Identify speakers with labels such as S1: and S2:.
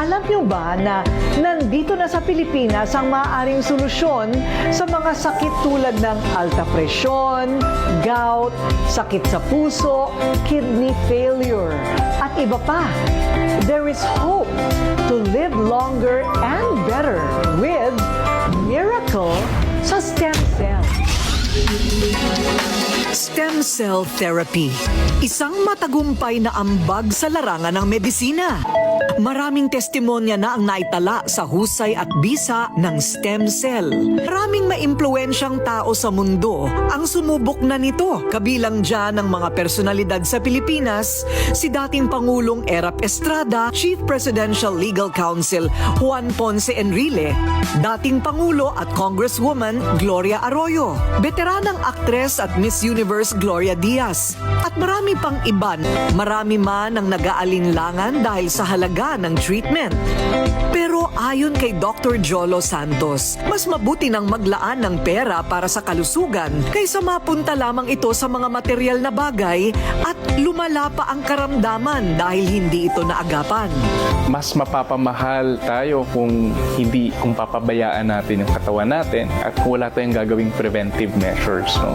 S1: Alam niyo ba na nandito na sa Pilipinas ang maaaring solusyon sa mga sakit tulad ng alta presyon, gout, sakit sa puso, kidney failure, at iba pa? There is hope to live longer and better with Miracle sa Stem Cell. Stem Cell Therapy, isang matagumpay na ambag sa larangan ng medisina. Maraming testimonya na ang naitala sa husay at bisa ng stem cell. Maraming maimpluwensyang tao sa mundo ang sumubok na nito. Kabilang dyan ang mga personalidad sa Pilipinas, si dating Pangulong Erap Estrada, Chief Presidential Legal Counsel Juan Ponce Enrile, dating Pangulo at Congresswoman Gloria Arroyo, veteranang aktres at Miss Universe Gloria Diaz, at marami pang iban. Marami man ang nag-aalinlangan dahil sa halaga ng treatment. Pero ayon kay Dr. Jolo Santos, mas mabuti nang maglaan ng pera para sa kalusugan kaysa mapunta lamang ito sa mga material na bagay at lumala pa ang karamdaman dahil hindi ito naagapan.
S2: Mas mapapamahal tayo kung papabayaan natin yung katawan natin at kung wala tayong gagawing preventive measures. No?